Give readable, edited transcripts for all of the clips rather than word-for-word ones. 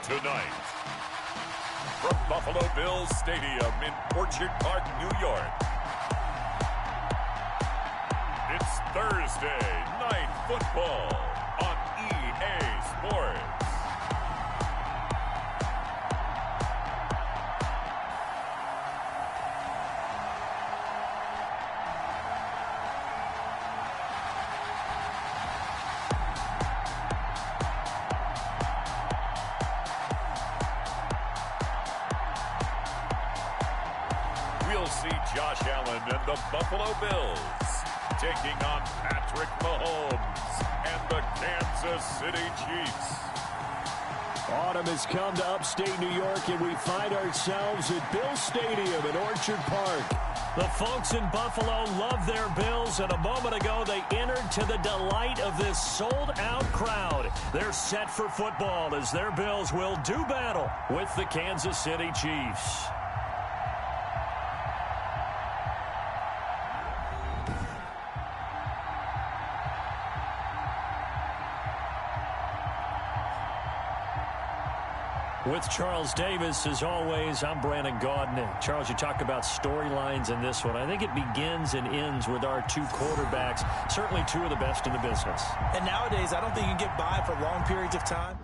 Tonight, from Buffalo Bills Stadium in Orchard Park, New York, it's Thursday Night Football on EA Sports. We'll see Josh Allen and the Buffalo Bills taking on Patrick Mahomes and the Kansas City Chiefs. Autumn has come to upstate New York, and we find ourselves at Bill Stadium in Orchard Park. The folks in Buffalo love their Bills, and a moment ago they entered to the delight of this sold-out crowd. They're set for football as their Bills will do battle with the Kansas City Chiefs. With Charles Davis, as always, I'm Brandon Gaudin. Charles, you talk about storylines in this one. I think it begins and ends with our two quarterbacks, certainly two of the best in the business. And nowadays, I don't think you can get by for long periods of time.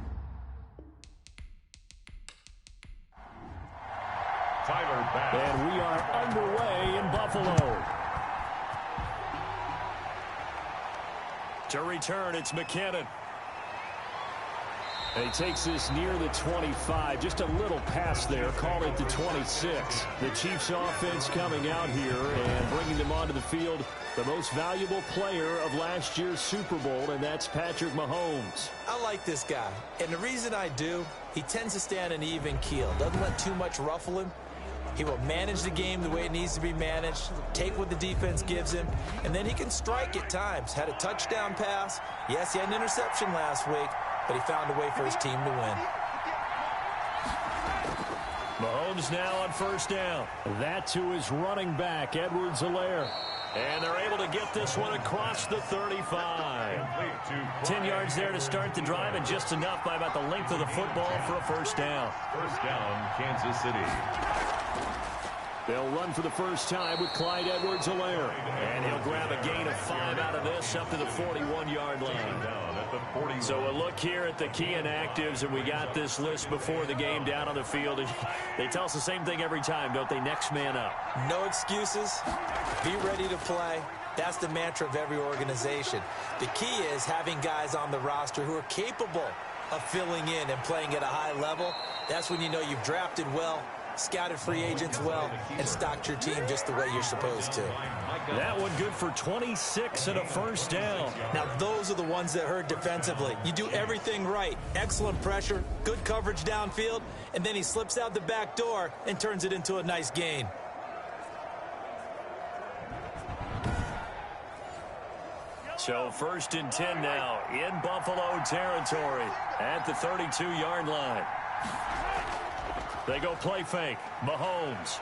Tyler Bass. And we are underway in Buffalo. To return, it's McKinnon. And he takes this near the 25. Just a little pass there. Call it the 26. The Chiefs offense coming out here and bringing them onto the field. The most valuable player of last year's Super Bowl, and that's Patrick Mahomes. I like this guy. And the reason I do, he tends to stay on an even keel. Doesn't let too much ruffle him. He will manage the game the way it needs to be managed, take what the defense gives him, and then he can strike at times. Had a touchdown pass. Yes, he had an interception last week, but he found a way for his team to win. Mahomes now on first down. That to his running back, Edwards-Helaire. And they're able to get this one across the 35. 10 yards there to start the drive, and just enough by about the length of the football for a first down. First down, Kansas City. They'll run for the first time with Clyde Edwards-Helaire. And he'll grab a gain of 5 out of this up to the 41-yard line. So a look here at the key inactives, and we got this list before the game down on the field. They tell us the same thing every time, don't they? Next man up. No excuses. Be ready to play. That's the mantra of every organization. The key is having guys on the roster who are capable of filling in and playing at a high level. That's when you know you've drafted well, scouted free agents well, and stocked your team just the way you're supposed to. That one good for 26 and a first down. Now, those are the ones that hurt defensively. You do everything right. Excellent pressure, good coverage downfield, and then he slips out the back door and turns it into a nice gain. So first and 10 now in Buffalo territory at the 32-yard line. They go play fake. Mahomes.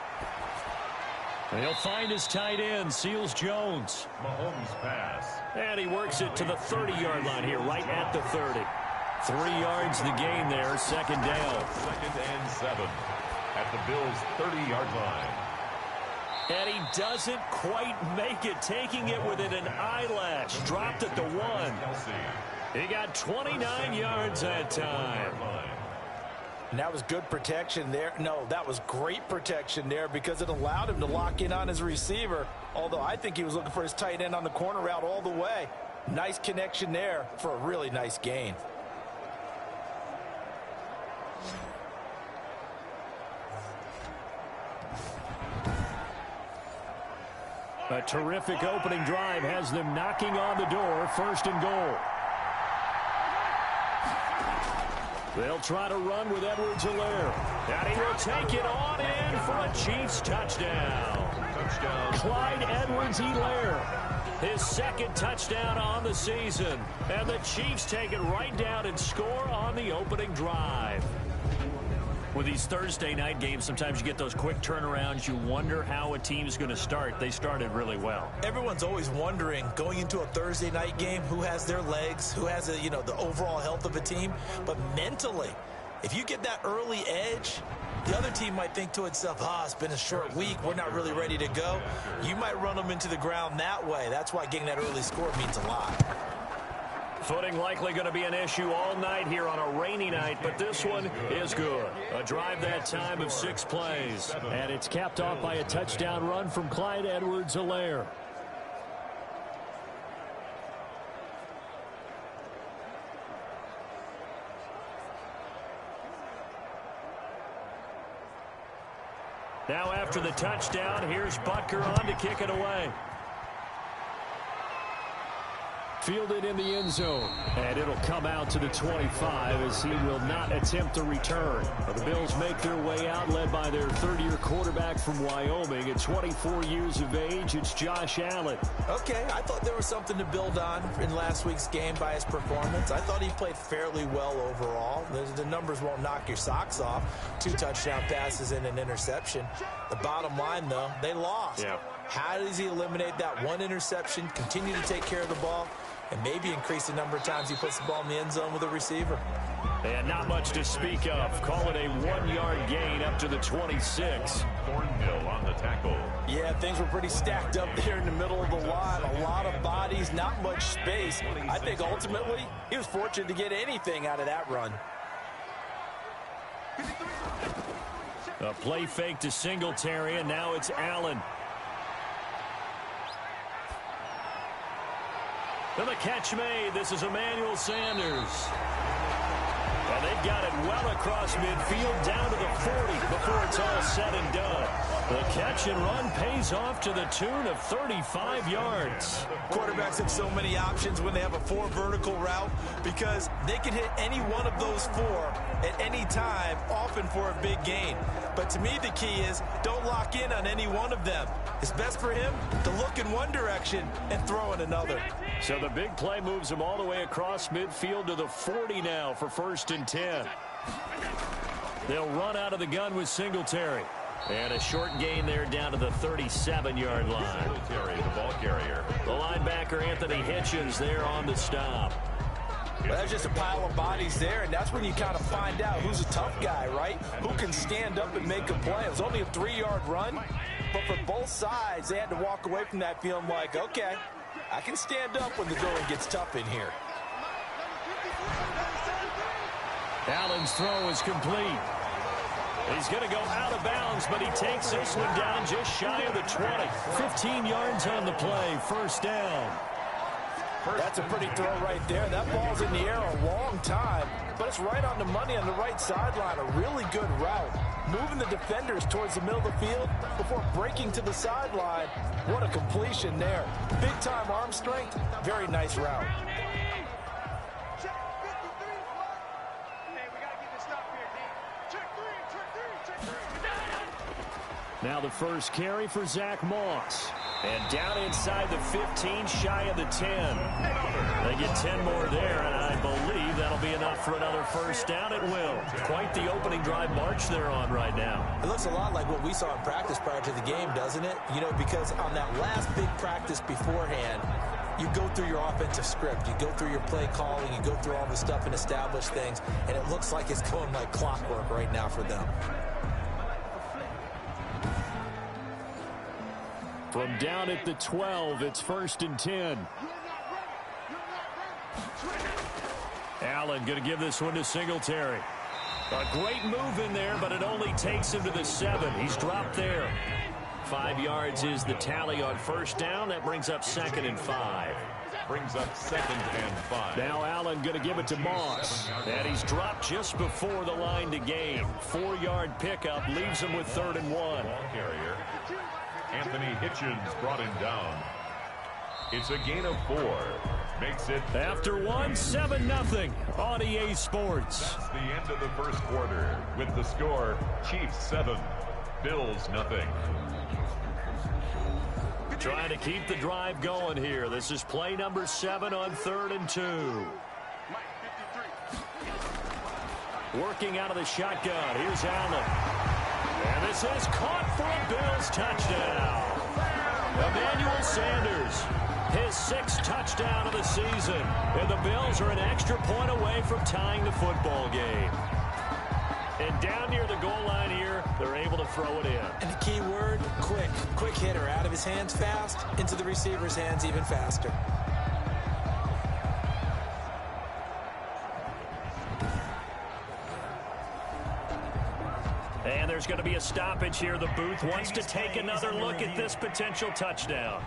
And he'll find his tight end, Seals Jones. Mahomes pass. And he works it to the 30-yard line here, right at the 30. 3 yards the gain there, second down. 2nd and 7 at the Bills' 30-yard line. And he doesn't quite make it, taking it within an eyelash. Dropped at the 1. He got 29 yards that time. And that was good protection there. No, that was great protection there because it allowed him to lock in on his receiver, although I think he was looking for his tight end on the corner route all the way. Nice connection there for a really nice gain. A terrific opening drive has them knocking on the door, first and goal. They'll try to run with Edwards-Helaire. And he will take it on in for a Chiefs touchdown. Clyde Edwards-Helaire. His second touchdown on the season. And the Chiefs take it right down and score on the opening drive. With these Thursday night games, sometimes you get those quick turnarounds. You wonder how a team's going to start. They started really well. Everyone's always wondering, going into a Thursday night game, who has their legs, who has the overall health of a team. But mentally, If you get that early edge, the other team might think to itself, it's been a short week, we're not really ready to go. You might run them into the ground that way. That's why getting that early score means a lot. Footing likely going to be an issue all night here on a rainy night, but this one is good. A drive that time of 6 plays. And it's capped off by a touchdown run from Clyde Edwards-Helaire. Now after the touchdown, here's Butker on to kick it away. Fielded in the end zone, and it'll come out to the 25 as he will not attempt to return. The Bills make their way out, led by their third-year quarterback from Wyoming. At 24 years of age, it's Josh Allen. Okay, I thought there was something to build on in last week's game by his performance. I thought he played fairly well overall. The numbers won't knock your socks off. 2 touchdown passes and an interception. The bottom line, though, they lost. Yeah. How does he eliminate that one interception, continue to take care of the ball, and maybe increase the number of times he puts the ball in the end zone with a receiver? And not much to speak of. Call it a 1-yard gain up to the 26. Thornhill on the tackle. Yeah, things were pretty stacked up there in the middle of the line. A lot of bodies, not much space. I think ultimately he was fortunate to get anything out of that run. A play fake to Singletary, and now it's Allen. And the catch made. This is Emmanuel Sanders. And they've got it well across midfield down to the 40 before it's all said and done. The catch and run pays off to the tune of 35 yards. Quarterbacks have so many options when they have a 4 vertical route because they can hit any one of those 4 at any time, often for a big gain. But to me, the key is don't lock in on any one of them. It's best for him to look in one direction and throw in another. So the big play moves him all the way across midfield to the 40 now for 1st and 10. They'll run out of the gun with Singletary. And a short gain there down to the 37-yard line. Singletary, the ball carrier. The linebacker, Anthony Hitchens, there on the stop. Well, there's just a pile of bodies there, and that's when you kind of find out who's a tough guy, right? Who can stand up and make a play. It was only a 3-yard run, but for both sides, they had to walk away from that feeling like, okay, I can stand up when the going gets tough in here. Allen's throw is complete. He's going to go out of bounds, but he takes this one down just shy of the 20. 15 yards on the play, 1st down. That's a pretty throw right there. That ball's in the air a long time, but it's right on the money on the right sideline. A really good route. Moving the defenders towards the middle of the field before breaking to the sideline. What a completion there. Big-time arm strength. Very nice route. Now the first carry for Zach Moss. And down inside the 15, shy of the 10. They get 10 more there, and I believe that'll be enough for another 1st down. It will. Quite the opening drive march they're on right now. It looks a lot like what we saw in practice prior to the game, doesn't it? You know, because on that last big practice beforehand, you go through your offensive script. You go through your play calling. You go through all the stuff and establish things. And it looks like it's going like clockwork right now for them. From down at the 12, it's 1st and 10. Allen going to give this one to Singletary. A great move in there, but it only takes him to the 7. He's dropped there. 5 yards is the tally on 1st down. That brings up 2nd and 5. Brings up 2nd and 5. Now Allen going to give it to Moss. And he's dropped just before the line to gain. 4-yard pickup leaves him with 3rd and 1. Ball carrier. Anthony Hitchens brought him down. It's a gain of 4. Makes it after 1, 7-0 on EA Sports. That's the end of the 1st quarter. With the score, Chiefs 7, Bills 0. Trying to keep the drive going here. This is play number 7 on 3rd and 2. Working out of the shotgun. Here's Allen. And this is caught for a Bills touchdown. Emmanuel Sanders, his 6th touchdown of the season. And the Bills are an extra point away from tying the football game. And down near the goal line here, they're able to throw it in. And the key word, quick. Quick hitter. Out of his hands fast, into the receiver's hands even faster. And there's going to be a stoppage here. The booth wants to take another look at this potential touchdown.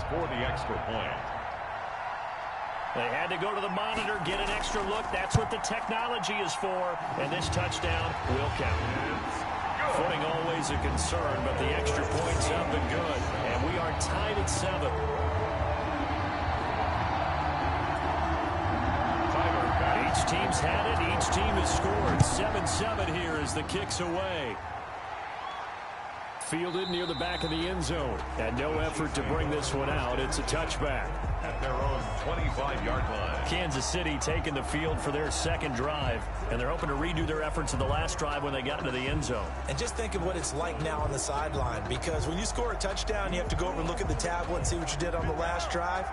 For the extra point. They had to go to the monitor, get an extra look. That's what the technology is for. And this touchdown will count. Footing always a concern, but the extra point's up and good. And we are tied at 7. Each team's had it. Each team has scored. 7-7 here as the kick's away. Fielded near the back of the end zone. And no effort to bring this one out. It's a touchback. At their own 25-yard line. Kansas City taking the field for their second drive. And they're hoping to redo their efforts in the last drive when they got into the end zone. And just think of what it's like now on the sideline. Because when you score a touchdown, you have to go over and look at the tablet and see what you did on the last drive.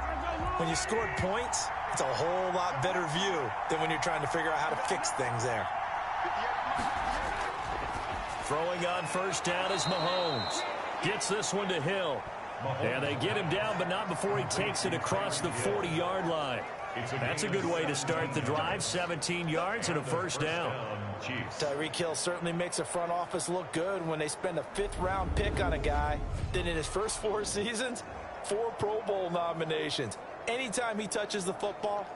When you scored points, it's a whole lot better view than when you're trying to figure out how to fix things there. Throwing on first down is Mahomes. Gets this one to Hill. And they get him down, but not before he takes it across the 40-yard line. That's a good way to start the drive. 17 yards and a first down. Tyreek Hill certainly makes the front office look good when they spend a 5th-round pick on a guy. Then in his first 4 seasons, 4 Pro Bowl nominations. Anytime he touches the football,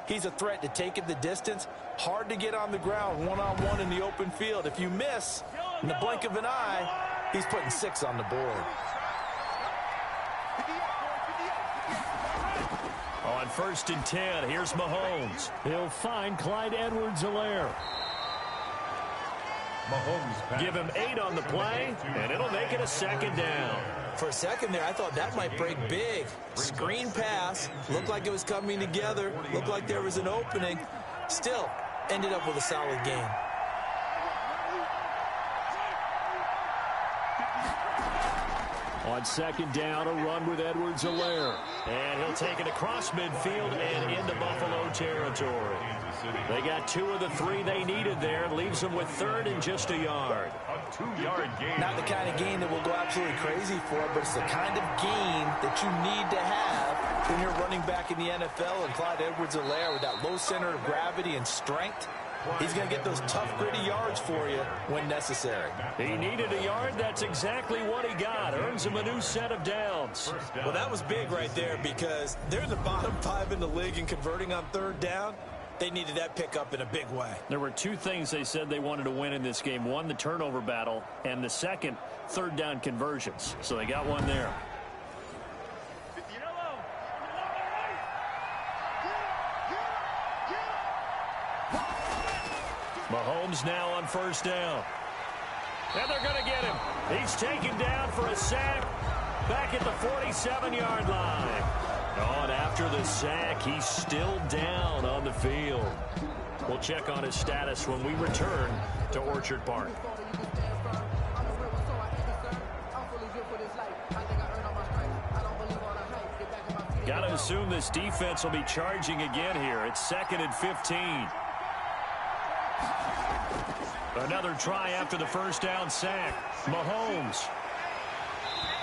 he's a threat to take it the distance. Hard to get on the ground one-on-one in the open field. If you miss, in the blink of an eye, he's putting 6 on the board. On first and 10, here's Mahomes. He'll find Clyde Edwards-Helaire. Give him 8 on the play, and it'll make it a second down. For a second there, I thought that might break big. Screen pass. Looked like it was coming together. Looked like there was an opening. Still, ended up with a solid game. On second down, a run with Edwards-Helaire. And he'll take it across midfield and into Buffalo territory. They got 2 of the 3 they needed there. Leaves them with 3rd and just a yard. A 2-yard gain. Not the kind of game that we'll go absolutely crazy for, but it's the kind of game that you need to have when you're running back in the NFL. And Clyde Edwards-Helaire, with that low center of gravity and strength, he's going to get those tough, gritty yards for you when necessary. He needed a yard. That's exactly what he got. Earns him a new set of downs. Well, that was big right there because they're the bottom 5 in the league in converting on 3rd down. They needed that pickup in a big way. There were 2 things they said they wanted to win in this game. One, the turnover battle, and the second, 3rd down conversions. So they got one there. Mahomes now on first down. And they're going to get him. He's taken down for a sack back at the 47-yard line. On after the sack, he's still down on the field. We'll check on his status when we return to Orchard Park. Got to assume this defense will be charging again here. It's 2nd and 15. Another try after the first down sack. Mahomes.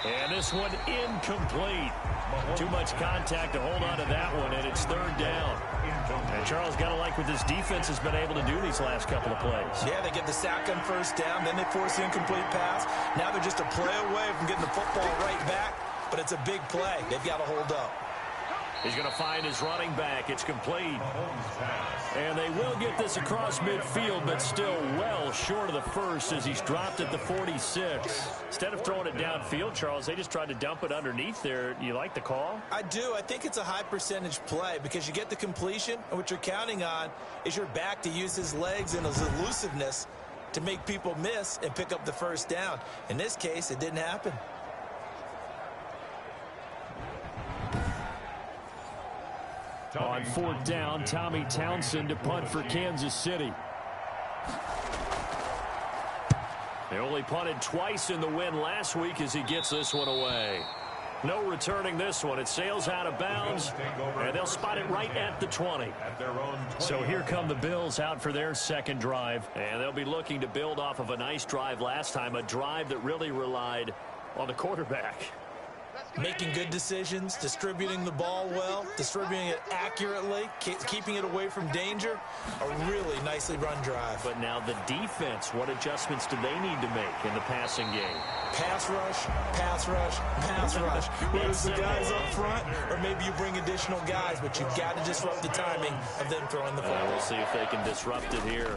And this one incomplete. Too much contact to hold on to that one, and it's 3rd down. And Charles, got to like what this defense has been able to do these last couple of plays. Yeah, they get the sack on first down, then they force the incomplete pass. Now they're just a play away from getting the football right back, but it's a big play. They've got to hold up. He's going to find his running back. It's complete. And they will get this across midfield, but still well short of the first as he's dropped at the 46. Instead of throwing it downfield, Charles, they just tried to dump it underneath there. You like the call? I do. I think it's a high percentage play because you get the completion, and what you're counting on is your back to use his legs and his elusiveness to make people miss and pick up the first down. In this case, it didn't happen. On fourth down, Tommy Townsend to punt for Kansas City. They only punted twice in the win last week as he gets this one away. No returning this one. It sails out of bounds, and they'll spot it right at the 20. So here come the Bills out for their second drive, and they'll be looking to build off of a nice drive last time, a drive that really relied on the quarterback. Making good decisions, distributing the ball well, distributing it accurately, keeping it away from danger. A really nicely run drive. But now the defense, what adjustments do they need to make in the passing game? Pass rush, pass rush, pass rush. Whether it's the guys up front or maybe you bring additional guys, but you've got to disrupt the timing of them throwing the football. We'll see if they can disrupt it here.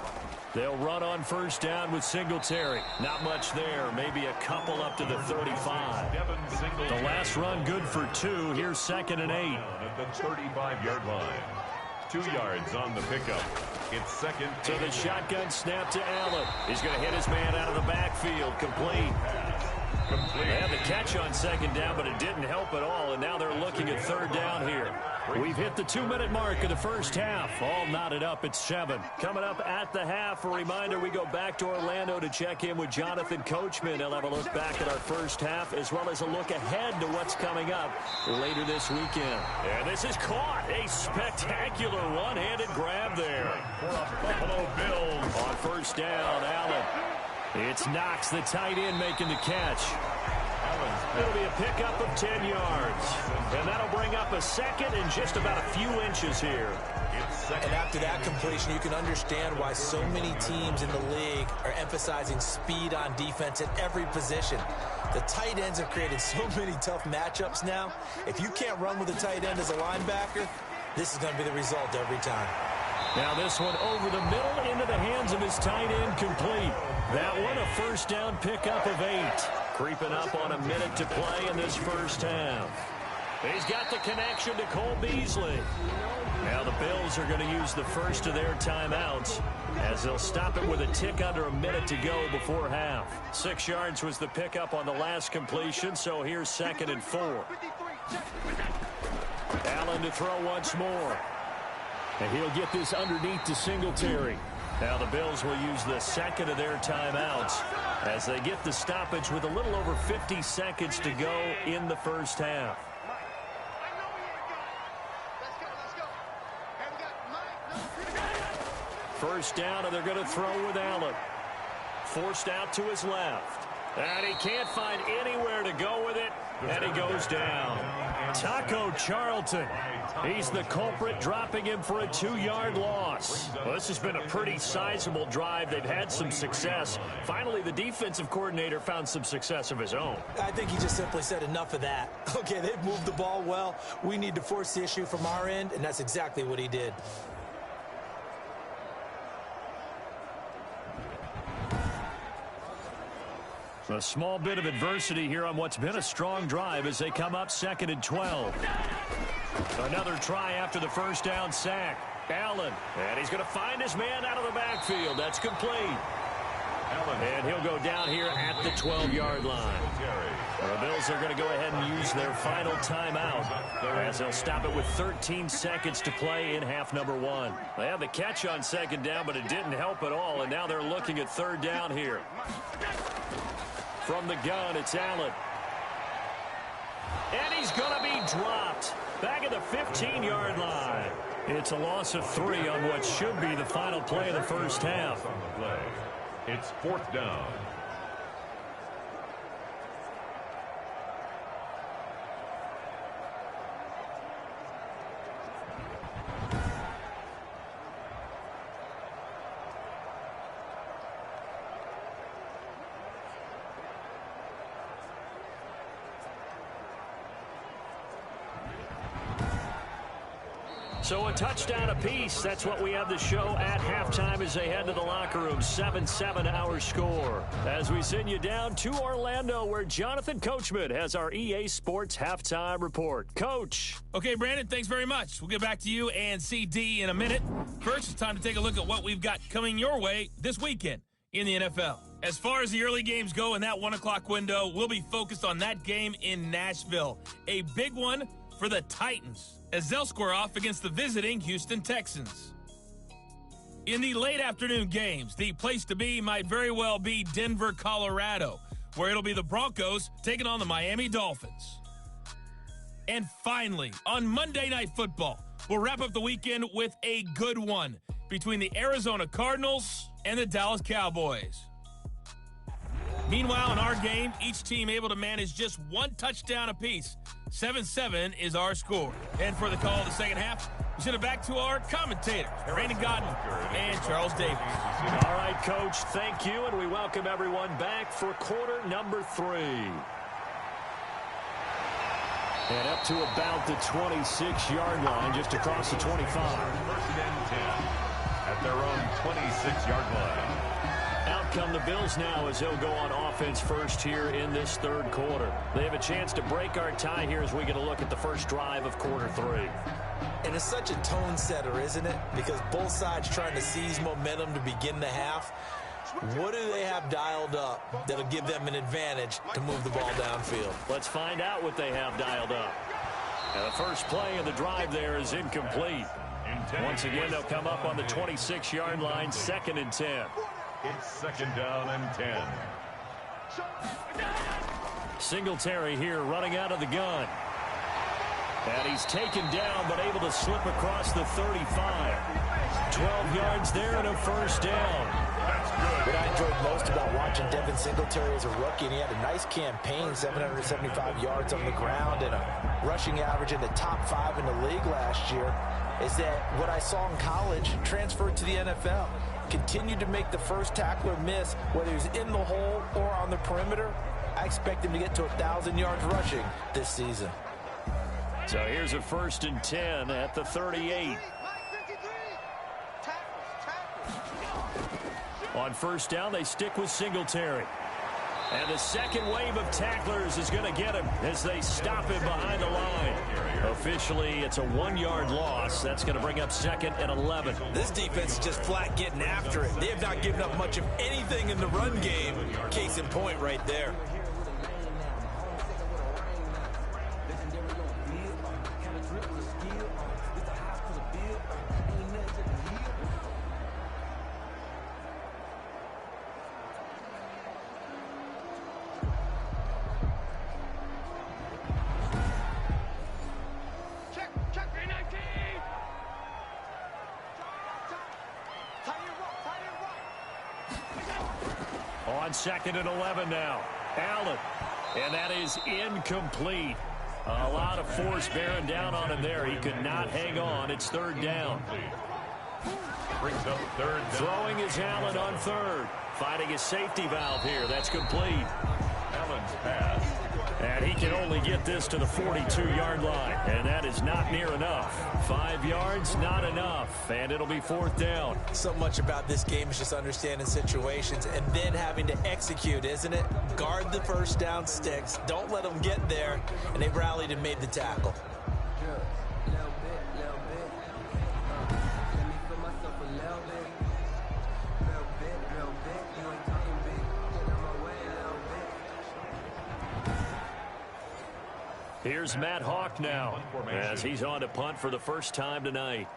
They'll run on first down with Singletary. Not much there. Maybe a couple up to the 35. The last run good for 2. Here's 2nd and 8. At the 35-yard line. 2 yards on the pickup. It's 2nd. So the shotgun snap to Allen. He's going to hit his man out of the backfield. Complete. They had the catch on 2nd down, but it didn't help at all, and now they're looking at 3rd down here. We've hit the 2-minute mark of the first half. All knotted up at 7. Coming up at the half, a reminder, we go back to Orlando to check in with Jonathan Coachman. He'll have a look back at our first half, as well as a look ahead to what's coming up later this weekend. And this is caught. A spectacular one-handed grab there. For the Buffalo Bills. On first down, Allen. It's Knox, the tight end, making the catch. It'll be a pickup of 10 yards. And that'll bring up a 2nd and just about a few inches here. And after that completion, you can understand why so many teams in the league are emphasizing speed on defense at every position. The tight ends have created so many tough matchups now. If you can't run with a tight end as a linebacker, this is going to be the result every time. Now this one over the middle into the hands of his tight end, complete. That one a first down pickup of 8. Creeping up on a minute to play in this first half. He's got the connection to Cole Beasley. Now the Bills are going to use the first of their timeouts as they'll stop it with a tick under a minute to go before half. 6 yards was the pickup on the last completion, so here's 2nd and 4. Allen to throw once more. And he'll get this underneath to Singletary. Now the Bills will use the 2nd of their timeouts as they get the stoppage with a little over 50 seconds to go in the first half. First down, and they're going to throw with Allen. Forced out to his left. And he can't find anywhere to go with it, and he goes down. Taco Charlton. He's the culprit, dropping him for a 2-yard loss. Well, this has been a pretty sizable drive. They've had some success. Finally, the defensive coordinator found some success of his own. I think he just simply said enough of that. Okay, they've moved the ball well. We need to force the issue from our end, and that's exactly what he did. A small bit of adversity here on what's been a strong drive as they come up 2nd and 12. Another try after the first down sack. Allen, and he's going to find his man out of the backfield. That's complete. And he'll go down here at the 12-yard line. The Bills are going to go ahead and use their final timeout as they'll stop it with 13 seconds to play in half number 1. They had the catch on 2nd down, but it didn't help at all, and now they're looking at 3rd down here. From the gun, it's Allen. And he's going to be dropped back at the 15-yard line. It's a loss of 3 on what should be the final play of the first half. It's 4th down. So a touchdown apiece. That's what we have the show at halftime as they head to the locker room. 7-7 our score. As we send you down to Orlando, where Jonathan Coachman has our EA Sports halftime report. Coach. Okay, Brandon, thanks very much. We'll get back to you and CD in a minute. First, it's time to take a look at what we've got coming your way this weekend in the NFL. As far as the early games go in that 1 o'clock window, we'll be focused on that game in Nashville. A big one for the Titans as they'll square off against the visiting Houston Texans. In the late afternoon games, the place to be might very well be Denver, Colorado, where it'll be the Broncos taking on the Miami Dolphins. And finally, on Monday Night Football, we'll wrap up the weekend with a good one between the Arizona Cardinals and the Dallas Cowboys. Meanwhile, in our game, each team able to manage just one touchdown apiece. 7-7 is our score. And for the call of the second half, we send it back to our commentators, Brandon Godden and Charles Davis. All right, Coach, thank you, and we welcome everyone back for quarter number 3. And up to about the 26-yard line, just across the 25. First and 10 at their own 26-yard line. Out come the Bills now as they'll go on offense first here in this third quarter. They have a chance to break our tie here as we get a look at the first drive of quarter 3. And it's such a tone setter, isn't it? Because both sides trying to seize momentum to begin the half. What do they have dialed up that'll give them an advantage to move the ball downfield? Let's find out what they have dialed up. And the first play of the drive there is incomplete. Once again, they'll come up on the 26-yard line, 2nd and 10. It's 2nd down and 10. Singletary here running out of the gun. And he's taken down but able to slip across the 35. 12 yards there and a first down. What I enjoyed most about watching Devin Singletary as a rookie, and he had a nice campaign, 775 yards on the ground and a rushing average in the top 5 in the league last year, is that what I saw in college transferred to the NFL. Continued to make the first tackler miss, whether he's in the hole or on the perimeter. I expect him to get to 1,000 yards rushing this season. So here's a 1st and 10 at the 38. On first down, they stick with Singletary. And the second wave of tacklers is going to get him as they stop him behind the line. Officially, it's a 1-yard loss. That's going to bring up 2nd and 11. This defense is just flat getting after it. They have not given up much of anything in the run game. Case in point right there. On 2nd and 11 now. Allen. And that is incomplete. A lot of force bearing down on him there. He could not hang on. It's 3rd down. Brings up 3rd down. Throwing is Allen on 3rd. Finding his safety valve here. That's complete. Allen's pass. And he can only get this to the 42-yard line. And that is not near enough. 5 yards, not enough. And it'll be 4th down. So much about this game is just understanding situations and then having to execute, isn't it? Guard the first down sticks. Don't let them get there. And they rallied and made the tackle. Here's Matt Hawk now as he's on to punt for the first time tonight.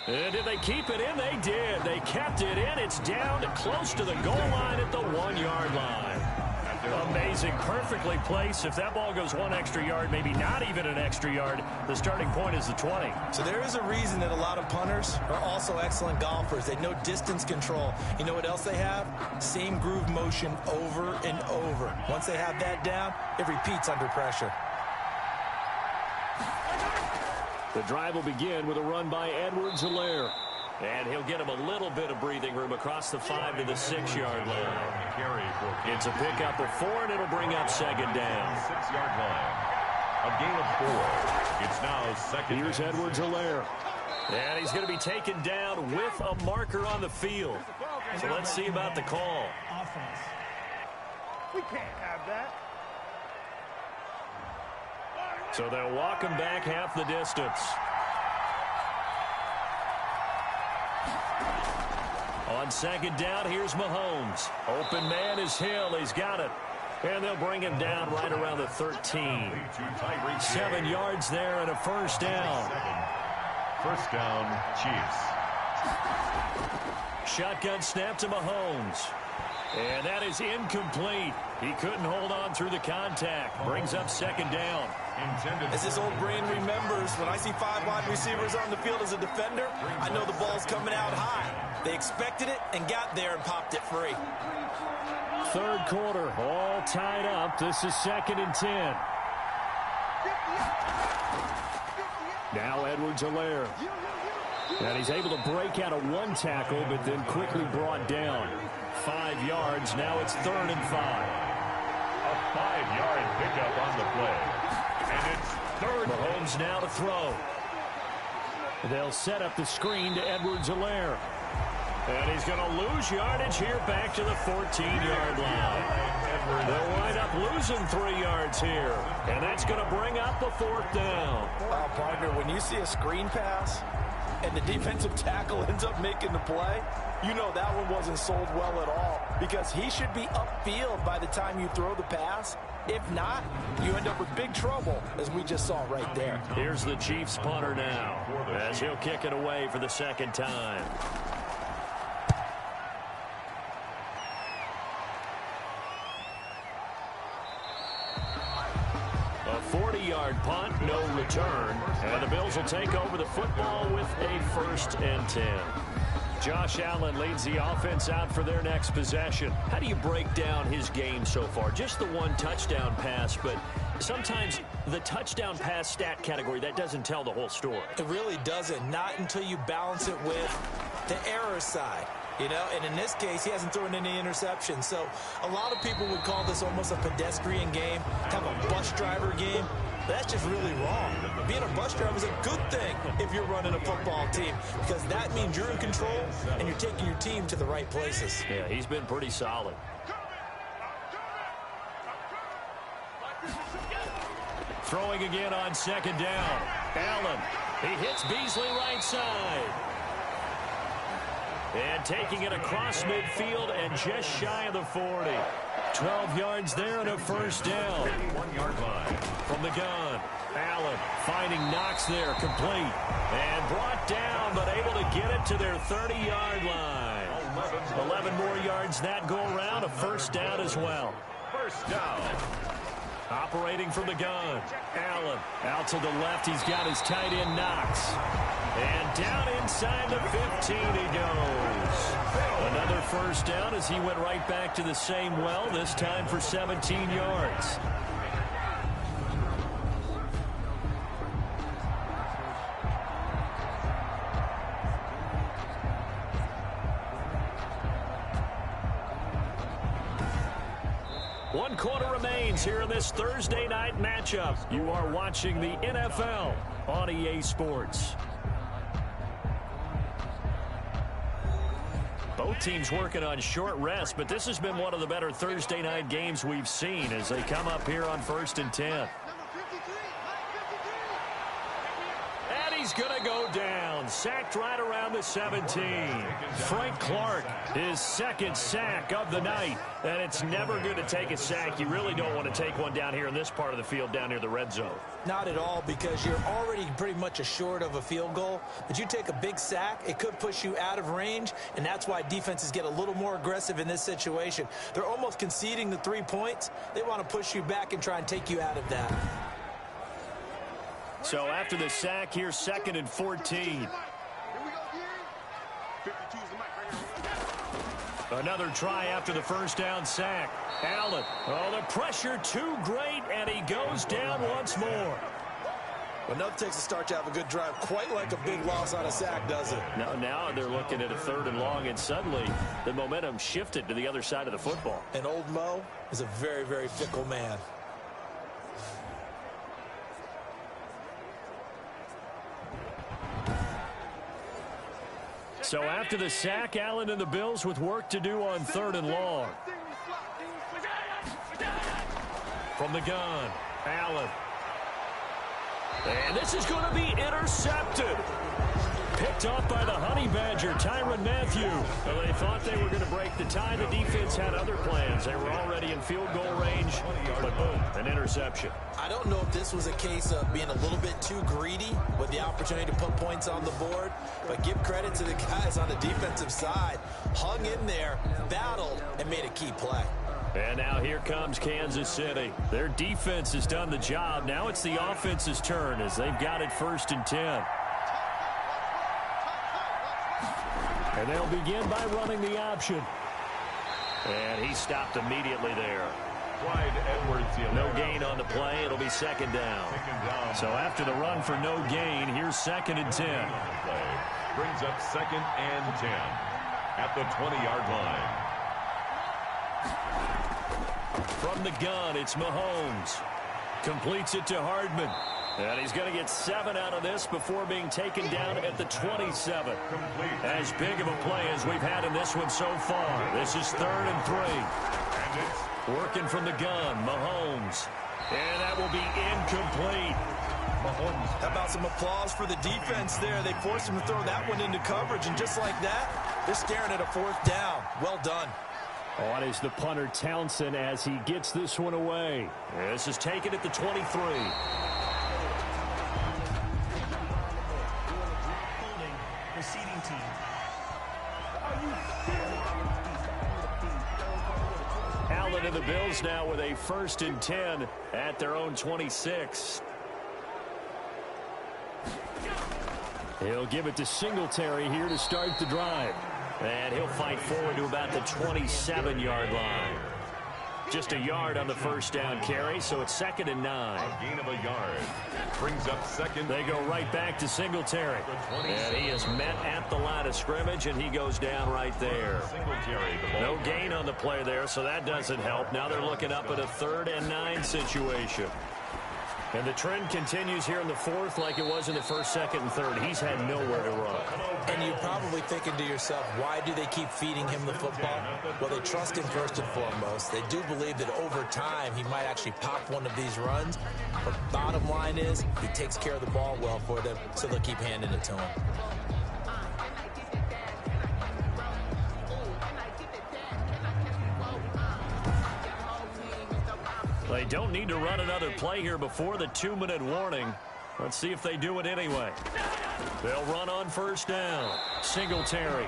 And did they keep it in? They did. They kept it in. It's down to close to the goal line at the 1-yard line. Amazing. Perfectly placed. If that ball goes 1 extra yard, maybe not even an extra yard, the starting point is the 20. So there is a reason that a lot of punters are also excellent golfers. They know distance control. You know what else they have? Same groove motion over and over. Once they have that down, it repeats under pressure. The drive will begin with a run by Edwards-Helaire. And he'll get him a little bit of breathing room across the 5 to the 6-yard line. It's a pickup of 4, and it'll bring up 2nd down. 6-yard line. A gain of 4. It's now 2nd. Here's Edwards-Helaire. And he's going to be taken down with a marker on the field. So let's see about the call. Offense. We can't have that. So they'll walk him back half the distance. On second down, here's Mahomes. Open man is Hill. He's got it. And they'll bring him down right around the 13. 7 yards there and a first down. First down, Chiefs. Shotgun snap to Mahomes. And that is incomplete. He couldn't hold on through the contact. Brings up second down. As his old brain remembers, when I see 5 wide receivers on the field as a defender, I know the ball's coming out high. They expected it and got there and popped it free. Third quarter, all tied up. This is 2nd and 10. Now Edwards-Helaire. And he's able to break out of 1 tackle, but then quickly brought down. 5 yards. Now it's 3rd and 5. A 5-yard pickup on the play. And it's 3rd. Mahomes now to throw. They'll set up the screen to Edwards-Helaire. And he's going to lose yardage here back to the 14-yard line. They'll wind up losing 3 yards here. And that's going to bring up the 4th down. Partner, when you see a screen pass and the defensive tackle ends up making the play, you know that one wasn't sold well at all, because he should be upfield by the time you throw the pass. If not, you end up with big trouble, as we just saw right there. Here's the Chiefs punter now, as he'll kick it away for the 2nd time. A 40-yard punt, no return, and the Bills will take over the football with a 1st and 10. Josh Allen leads the offense out for their next possession. How do you break down his game so far? Just the 1 touchdown pass, but sometimes the touchdown pass stat category, that doesn't tell the whole story. It really doesn't, not until you balance it with the error side. You know, and in this case, he hasn't thrown any interceptions. So a lot of people would call this almost a pedestrian game, kind of a bus driver game. That's just really wrong. Being a bus driver is a good thing if you're running a football team, because that means you're in control and you're taking your team to the right places. Yeah, he's been pretty solid. Throwing again on 2nd down. Allen, he hits Beasley right side. And taking it across midfield and just shy of the 40. 12 yards there and a first down. 1-yard line. From the gun, Allen finding Knox there, complete. And brought down, but able to get it to their 30-yard line. 11 more yards that go around, a first down as well. First down. Operating from the gun, Allen out to the left. He's got his tight end Knox. And down inside the 15 he goes. Another first down as he went right back to the same well, this time for 17 yards. One quarter remains here in this Thursday night matchup. You are watching the NFL on EA Sports. Both teams working on short rest, but this has been one of the better Thursday night games we've seen as they come up here on 1st and 10. And he's going to go down, sacked right around the 17. Frank Clark, his 2nd sack of the night. And it's never good to take a sack. You really don't want to take one down here in this part of the field, down near the red zone. Not at all, because you're already pretty much assured of a field goal. But you take a big sack, it could push you out of range, and that's why defenses get a little more aggressive in this situation. They're almost conceding the 3 points. They want to push you back and try and take you out of that. So after the sack, here's 2nd and 14. Another try after the first down sack. Allen, oh, the pressure too great, and he goes down once more. Well, nothing takes a start to have a good drive, quite like a big loss on a sack, does it? Now they're looking at a 3rd and long, and suddenly the momentum shifted to the other side of the football. And old Mo is a very, very fickle man. So after the sack, Allen and the Bills with work to do on 3rd and long. From the gun, Allen. And this is going to be intercepted. Picked off by the Honey Badger, Tyrann Mathieu. Well, they thought they were going to break the tie. The defense had other plans. They were already in field goal range, but boom, an interception. I don't know if this was a case of being a little bit too greedy with the opportunity to put points on the board, but give credit to the guys on the defensive side. Hung in there, battled, and made a key play. And now here comes Kansas City. Their defense has done the job. Now it's the offense's turn as they've got it 1st and 10. And they'll begin by running the option. And he stopped immediately there. No gain on the play. It'll be 2nd down. So after the run for no gain, here's 2nd and 10. Brings up 2nd and 10 at the 20-yard line. From the gun, it's Mahomes. Completes it to Hardman. And he's going to get 7 out of this before being taken down at the 27. As big of a play as we've had in this one so far. This is 3rd and 3. Working from the gun, Mahomes. And that will be incomplete. How about some applause for the defense there? They forced him to throw that one into coverage, and just like that, they're staring at a 4th down. Well done. On is the punter, Townsend, as he gets this one away. This is taken at the 23. Receiving team. Allen and the Bills now with a 1st and 10 at their own 26. He'll give it to Singletary here to start the drive. And he'll fight forward to about the 27-yard line. Just a yard on the 1st down carry, so it's 2nd and 9. A gain of a yard. Brings up 2nd. They go right back to Singletary. And he is met at the line of scrimmage, and he goes down right there. No gain on the play there, so that doesn't help. Now they're looking up at a 3rd and 9 situation. And the trend continues here in the 4th like it was in the 1st, 2nd, and 3rd. He's had nowhere to run. And you're probably thinking to yourself, why do they keep feeding him the football? Well, they trust him first and foremost. They do believe that over time he might actually pop one of these runs. But bottom line is he takes care of the ball well for them, so they'll keep handing it to him. They don't need to run another play here before the 2-minute warning. Let's see if they do it anyway. They'll run on 1st down. Singletary.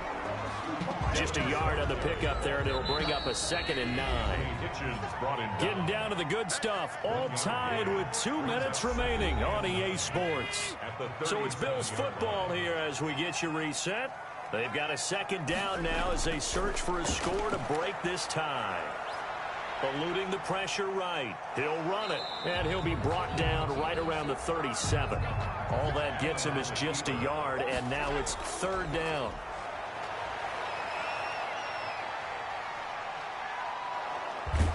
Just a yard on the pickup there, and it'll bring up a 2nd and 9. Getting down to the good stuff. All tied with 2 minutes remaining on EA Sports. So it's Bills football here as we get you reset. They've got a 2nd down now as they search for a score to break this tie. Eluding the pressure right. He'll run it, and he'll be brought down right around the 37. All that gets him is just a yard, and now it's 3rd down.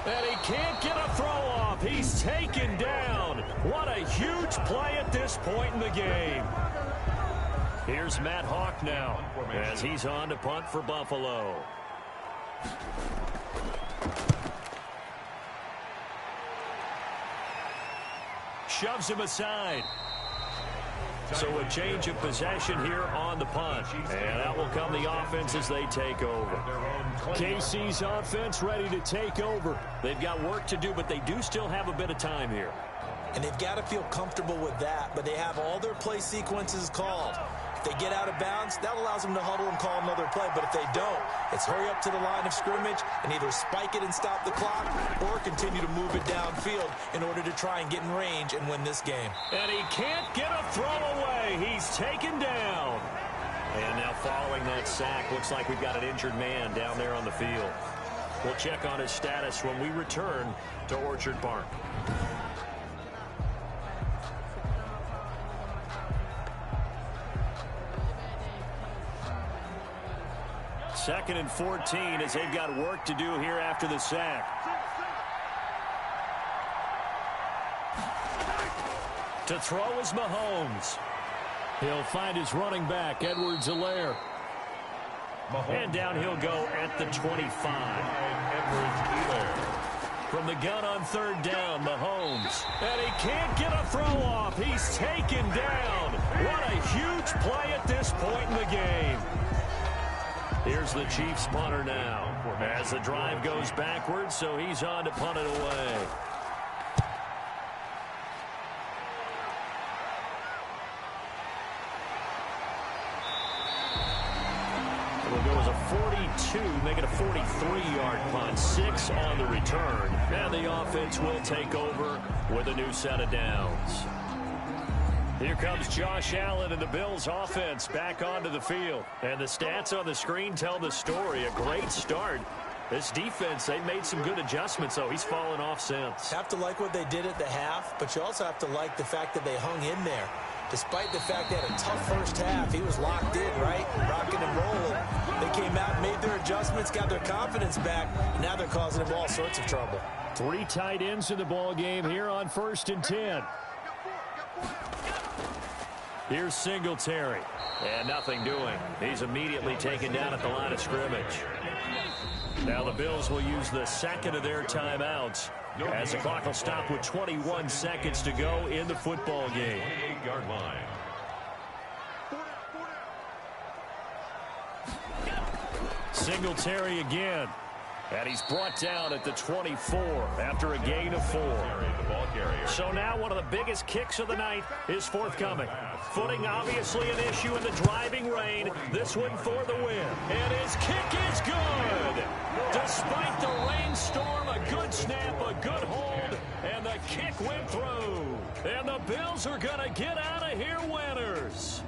And he can't get a throw off. He's taken down. What a huge play at this point in the game. Here's Matt Hawk now as he's on to punt for Buffalo. Shoves him aside. So a change of possession here on the punt. And out will come the offense as they take over. KC's offense ready to take over. They've got work to do, but they do still have a bit of time here. And they've got to feel comfortable with that, but they have all their play sequences called. If they get out of bounds, that allows them to huddle and call another play. But if they don't, it's hurry up to the line of scrimmage and either spike it and stop the clock or continue to move it downfield in order to try and get in range and win this game. And he can't get a throw away. He's taken down. And now following that sack, looks like we've got an injured man down there on the field. We'll check on his status when we return to Orchard Park. Second and 14 as they've got work to do here after the sack. To throw is Mahomes. He'll find his running back, Edwards-Helaire. And down he'll go at the 25. From the gun on third down, Mahomes. And he can't get a throw off. He's taken down. What a huge play at this point in the game. Here's the Chiefs punter now. As the drive goes backwards, so he's on to punt it away. It'll go as a 42, make it a 43-yard punt. 6 on the return. And the offense will take over with a new set of downs. Here comes Josh Allen and the Bills offense back onto the field. And the stats on the screen tell the story. A great start. This defense, they made some good adjustments, though. He's fallen off since. Have to like what they did at the half, but you also have to like the fact that they hung in there. Despite the fact they had a tough first half, he was locked in, right? Rocking and rolling. They came out, made their adjustments, got their confidence back. Now they're causing him all sorts of trouble. 3 tight ends in the ball game here on 1st and 10. Here's Singletary. And nothing doing. He's immediately taken down at the line of scrimmage. Now the Bills will use the second of their timeouts as the clock will stop with 21 seconds to go in the football game. 28-yard line. Singletary again. And he's brought down at the 24 after a gain of 4. So now one of the biggest kicks of the night is forthcoming. Footing obviously an issue in the driving rain. This one for the win. And his kick is good. Despite the rainstorm, a good snap, a good hold, and the kick went through. And the Bills are going to get out of here winners.